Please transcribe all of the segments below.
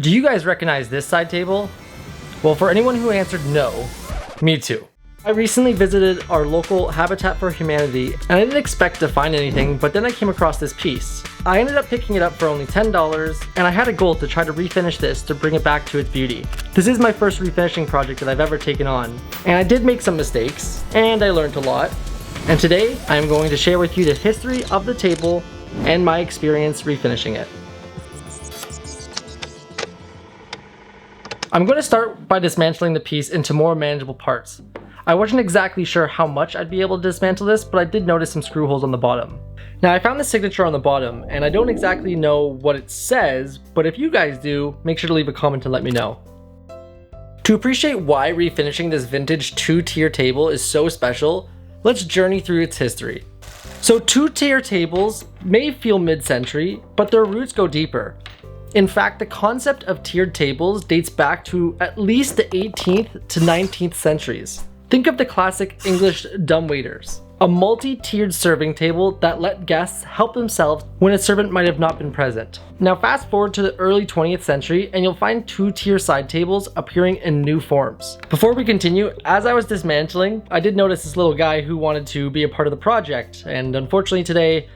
Do you guys recognize this side table? Well, for anyone who answered no, me too. I recently visited our local Habitat for Humanity and I didn't expect to find anything, but then I came across this piece. I ended up picking it up for only $10 and I had a goal to try to refinish this to bring it back to its beauty. This is my first refinishing project that I've ever taken on, and I did make some mistakes and I learned a lot. And today I am going to share with you the history of the table and my experience refinishing it. I'm going to start by dismantling the piece into more manageable parts. I wasn't exactly sure how much I'd be able to dismantle this, but I did notice some screw holes on the bottom. Now I found the signature on the bottom, and I don't exactly know what it says, but if you guys do, make sure to leave a comment and let me know. To appreciate why refinishing this vintage two-tier table is so special, let's journey through its history. So two-tier tables may feel mid-century, but their roots go deeper. In fact, the concept of tiered tables dates back to at least the 18th to 19th centuries. Think of the classic English dumbwaiters, a multi-tiered serving table that let guests help themselves when a servant might have not been present. Now fast forward to the early 20th century and you'll find two-tier side tables appearing in new forms. Before we continue, as I was dismantling, I did notice this little guy who wanted to be a part of the project, and unfortunately today,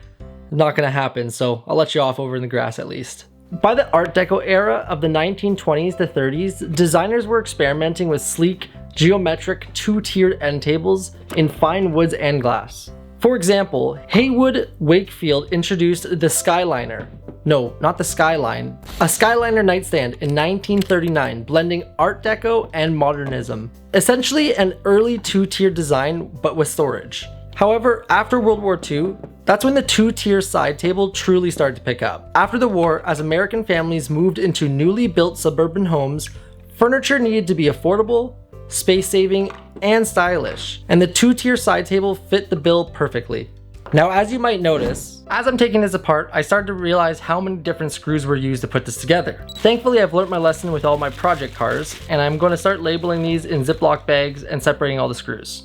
not gonna happen, so I'll let you off over in the grass at least. By the Art Deco era of the 1920s to 30s, designers were experimenting with sleek, geometric two-tiered end tables in fine woods and glass. For example, Haywood Wakefield introduced the Skyliner. No, not the Skyline. A Skyliner nightstand in 1939, blending Art Deco and modernism. Essentially an early two-tiered design, but with storage. However, after World War II, that's when the two-tier side table truly started to pick up. After the war, as American families moved into newly built suburban homes, furniture needed to be affordable, space-saving, and stylish, and the two-tier side table fit the bill perfectly. Now, as you might notice, as I'm taking this apart, I started to realize how many different screws were used to put this together. Thankfully, I've learned my lesson with all my project cars, and I'm going to start labeling these in Ziploc bags and separating all the screws.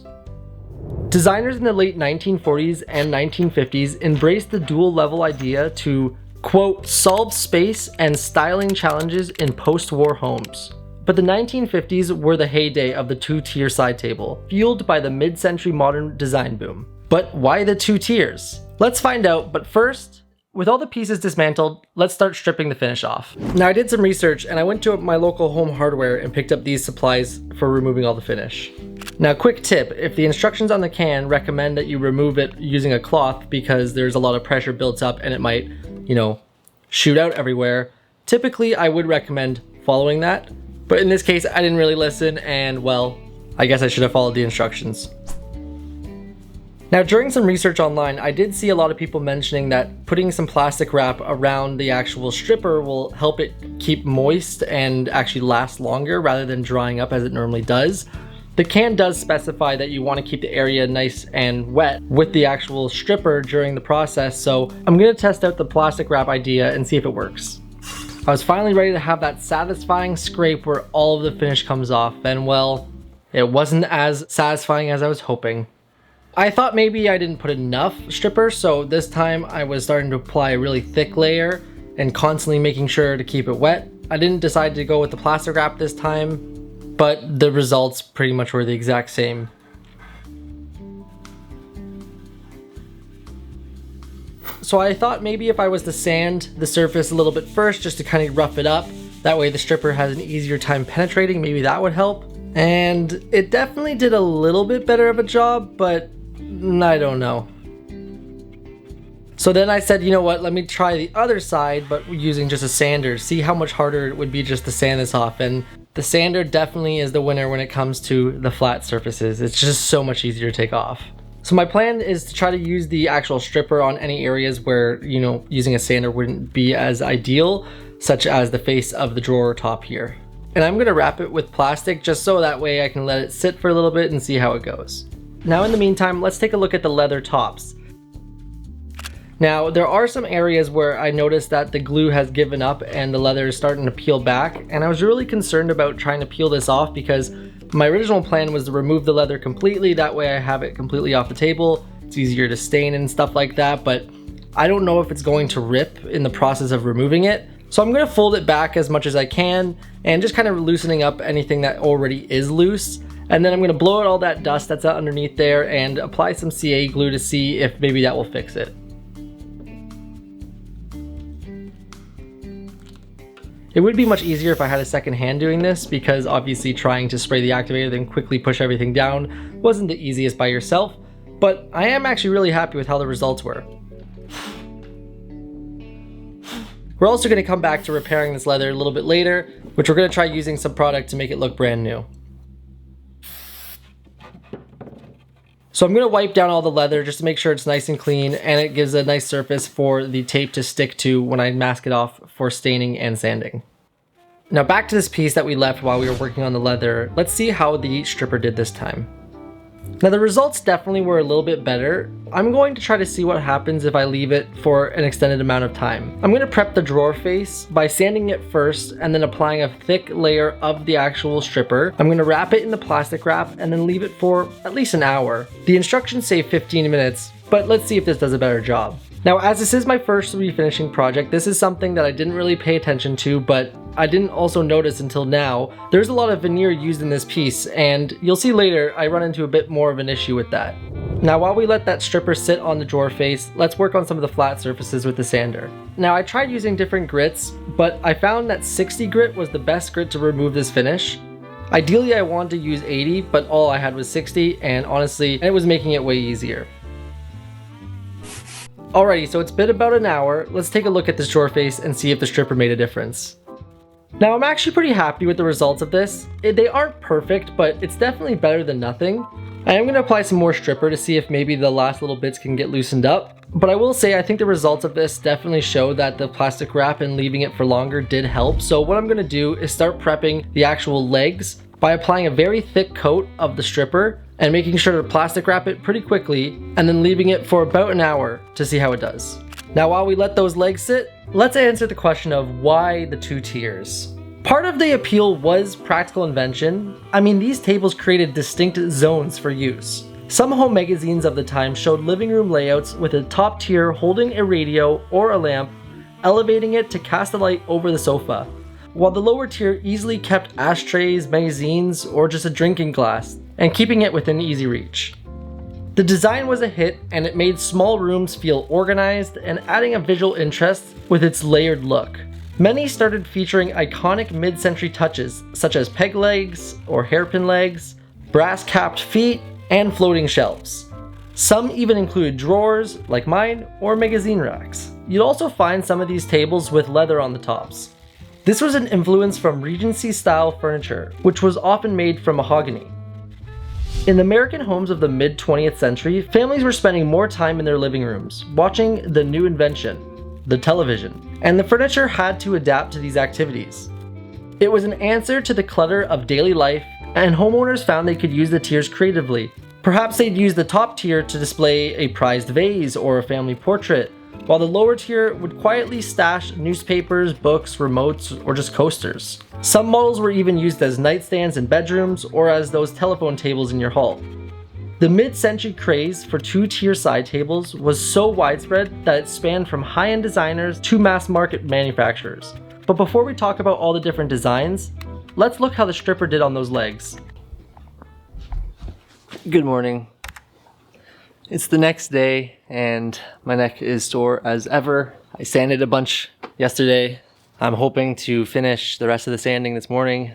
Designers in the late 1940s and 1950s embraced the dual level idea to, quote, solve space and styling challenges in post-war homes. But the 1950s were the heyday of the two-tier side table, fueled by the mid-century modern design boom. But why the two tiers? Let's find out, but first, with all the pieces dismantled, let's start stripping the finish off. Now I did some research and I went to my local home hardware and picked up these supplies for removing all the finish. Now quick tip, if the instructions on the can recommend that you remove it using a cloth because there's a lot of pressure built up and it might, shoot out everywhere, typically I would recommend following that. But in this case, I didn't really listen and, well, I guess I should have followed the instructions. Now during some research online, I did see a lot of people mentioning that putting some plastic wrap around the actual stripper will help it keep moist and actually last longer rather than drying up as it normally does. The can does specify that you want to keep the area nice and wet with the actual stripper during the process, so I'm going to test out the plastic wrap idea and see if it works. I was finally ready to have that satisfying scrape where all of the finish comes off, and well, it wasn't as satisfying as I was hoping. I thought maybe I didn't put enough stripper, so this time I was starting to apply a really thick layer and constantly making sure to keep it wet. I didn't decide to go with the plastic wrap this time, but the results pretty much were the exact same. So I thought maybe if I was to sand the surface a little bit first just to kind of rough it up, that way the stripper has an easier time penetrating, maybe that would help. And it definitely did a little bit better of a job, but I don't know. So then I said, you know what, let me try the other side, but using just a sander, see how much harder it would be just to sand this off. And the sander definitely is the winner when it comes to the flat surfaces. It's just so much easier to take off. So my plan is to try to use the actual stripper on any areas where, using a sander wouldn't be as ideal, such as the face of the drawer top here. And I'm gonna wrap it with plastic just so that way I can let it sit for a little bit and see how it goes. Now in the meantime, let's take a look at the leather tops. Now, there are some areas where I noticed that the glue has given up and the leather is starting to peel back, and I was really concerned about trying to peel this off because my original plan was to remove the leather completely, that way I have it completely off the table. It's easier to stain and stuff like that, but I don't know if it's going to rip in the process of removing it. So I'm going to fold it back as much as I can and just kind of loosening up anything that already is loose. And then I'm going to blow out all that dust that's out underneath there and apply some CA glue to see if maybe that will fix it. It would be much easier if I had a second hand doing this, because obviously trying to spray the activator then quickly push everything down wasn't the easiest by yourself, but I am actually really happy with how the results were. We're also going to come back to repairing this leather a little bit later, which we're going to try using some product to make it look brand new. So I'm going to wipe down all the leather just to make sure it's nice and clean, and it gives a nice surface for the tape to stick to when I mask it off for staining and sanding. Now back to this piece that we left while we were working on the leather. Let's see how the stripper did this time. Now the results definitely were a little bit better. I'm going to try to see what happens if I leave it for an extended amount of time. I'm going to prep the drawer face by sanding it first and then applying a thick layer of the actual stripper. I'm going to wrap it in the plastic wrap and then leave it for at least an hour. The instructions say 15 minutes, but let's see if this does a better job. Now, as this is my first refinishing project, this is something that I didn't really pay attention to, but I didn't also notice until now. There's a lot of veneer used in this piece, and you'll see later I run into a bit more of an issue with that. Now, while we let that stripper sit on the drawer face, let's work on some of the flat surfaces with the sander. Now, I tried using different grits, but I found that 60 grit was the best grit to remove this finish. Ideally, I wanted to use 80, but all I had was 60, and honestly, it was making it way easier. Alrighty, so it's been about an hour. Let's take a look at this drawer face and see if the stripper made a difference. Now, I'm actually pretty happy with the results of this. They aren't perfect, but it's definitely better than nothing. I am going to apply some more stripper to see if maybe the last little bits can get loosened up. But I will say I think the results of this definitely show that the plastic wrap and leaving it for longer did help. So what I'm going to do is start prepping the actual legs by applying a very thick coat of the stripper and making sure to plastic wrap it pretty quickly and then leaving it for about an hour to see how it does. Now, while we let those legs sit, let's answer the question of why the 2 tiers. Part of the appeal was practical invention. I mean, these tables created distinct zones for use. Some home magazines of the time showed living room layouts with a top tier holding a radio or a lamp, elevating it to cast a light over the sofa, while the lower tier easily kept ashtrays, magazines, or just a drinking glass, and keeping it within easy reach. The design was a hit, and it made small rooms feel organized and adding a visual interest with its layered look. Many started featuring iconic mid-century touches such as peg legs or hairpin legs, brass-capped feet, and floating shelves. Some even included drawers, like mine, or magazine racks. You'd also find some of these tables with leather on the tops. This was an influence from Regency-style furniture, which was often made from mahogany. In the American homes of the mid-20th century, families were spending more time in their living rooms, watching the new invention, the television, and the furniture had to adapt to these activities. It was an answer to the clutter of daily life, and homeowners found they could use the tiers creatively. Perhaps they'd use the top tier to display a prized vase or a family portrait, while the lower tier would quietly stash newspapers, books, remotes, or just coasters. Some models were even used as nightstands in bedrooms or as those telephone tables in your hall. The mid-century craze for 2-tier side tables was so widespread that it spanned from high-end designers to mass-market manufacturers. But before we talk about all the different designs, let's look how the stripper did on those legs. Good morning. It's the next day and my neck is sore as ever. I sanded a bunch yesterday. I'm hoping to finish the rest of the sanding this morning.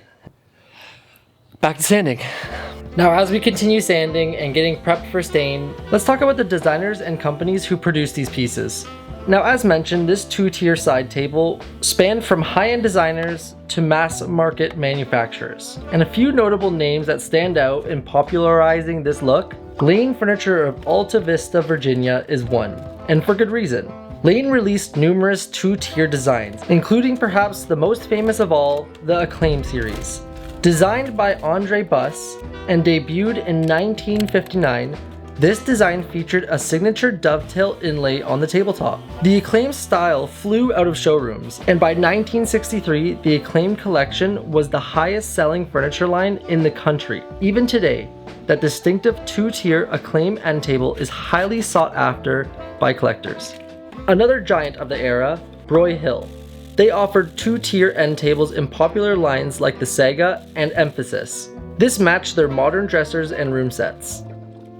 Back to sanding. Now, as we continue sanding and getting prepped for stain, let's talk about the designers and companies who produce these pieces. Now, as mentioned, this 2-tier side table spanned from high-end designers to mass market manufacturers. And a few notable names that stand out in popularizing this look: Lane Furniture of Alta Vista, Virginia is one, and for good reason. Lane released numerous 2-tier designs, including perhaps the most famous of all, the Acclaim series. Designed by Andre Buss and debuted in 1959, this design featured a signature dovetail inlay on the tabletop. The Acclaim style flew out of showrooms, and by 1963, the Acclaim collection was the highest selling furniture line in the country. Even today, that distinctive 2-tier Acclaim end table is highly sought after by collectors. Another giant of the era, Broy Hill. they offered two-tier end tables in popular lines like the Saga and Emphasis. This matched their modern dressers and room sets.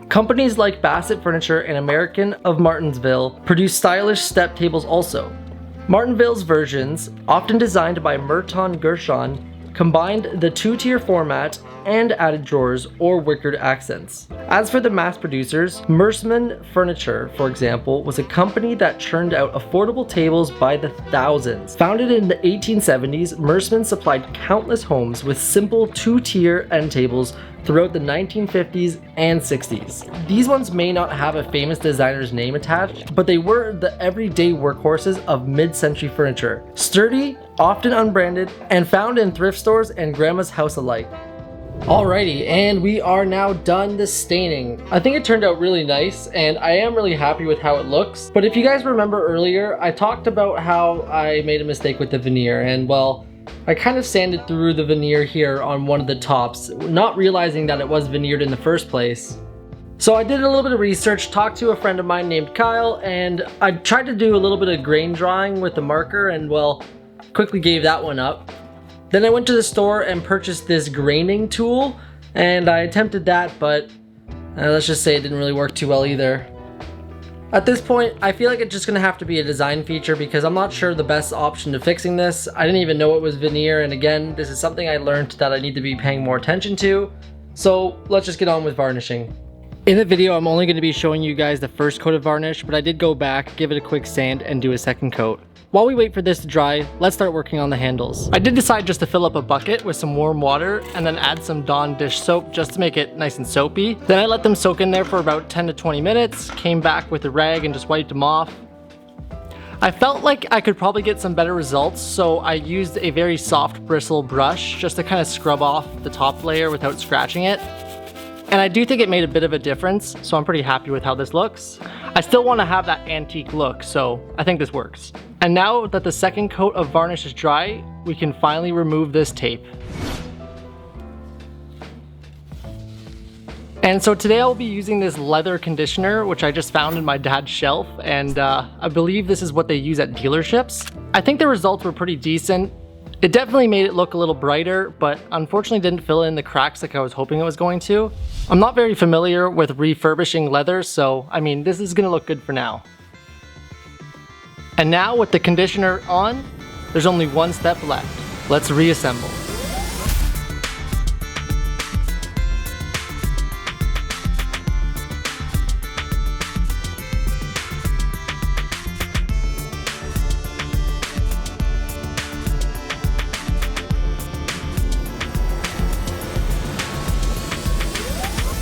Companies like Bassett Furniture and American of Martinsville produce stylish step tables also. Martinville's versions, often designed by Merton Gershon, combined the two-tier format and added drawers or wickered accents. As for the mass producers, Mersman Furniture, for example, was a company that churned out affordable tables by the thousands. Founded in the 1870s, Mersman supplied countless homes with simple two-tier end tables throughout the 1950s and 60s. These ones may not have a famous designer's name attached, but they were the everyday workhorses of mid-century furniture. Sturdy, often unbranded, and found in thrift stores and grandma's house alike. Alrighty, and we are now done the staining. I think it turned out really nice, and I am really happy with how it looks. But if you guys remember earlier, I talked about how I made a mistake with the veneer, and well, I kind of sanded through the veneer here on one of the tops, not realizing that it was veneered in the first place. So I did a little bit of research, talked to a friend of mine named Kyle, and I tried to do a little bit of grain drawing with the marker, and well, quickly gave that one up. Then I went to the store and purchased this graining tool, and I attempted that, but let's just say it didn't really work too well either. At this point, I feel like it's just gonna have to be a design feature because I'm not sure the best option to fixing this. I didn't even know it was veneer, and again, this is something I learned that I need to be paying more attention to. So let's just get on with varnishing. In the video, I'm only gonna be showing you guys the first coat of varnish, but I did go back, give it a quick sand, and do a second coat. While we wait for this to dry, let's start working on the handles. I did decide just to fill up a bucket with some warm water and then add some Dawn dish soap just to make it nice and soapy. Then I let them soak in there for about 10 to 20 minutes, came back with a rag and just wiped them off. I felt like I could probably get some better results, so I used a very soft bristle brush just to kind of scrub off the top layer without scratching it. And I do think it made a bit of a difference, so I'm pretty happy with how this looks. I still want to have that antique look, so I think this works. And now that the second coat of varnish is dry, we can finally remove this tape. And so today I'll be using this leather conditioner, which I just found in my dad's shelf, and I believe this is what they use at dealerships. I think the results were pretty decent. It definitely made it look a little brighter, but unfortunately didn't fill in the cracks like I was hoping it was going to. I'm not very familiar with refurbishing leather, so I mean, this is gonna look good for now. And now with the conditioner on, there's only one step left. Let's reassemble.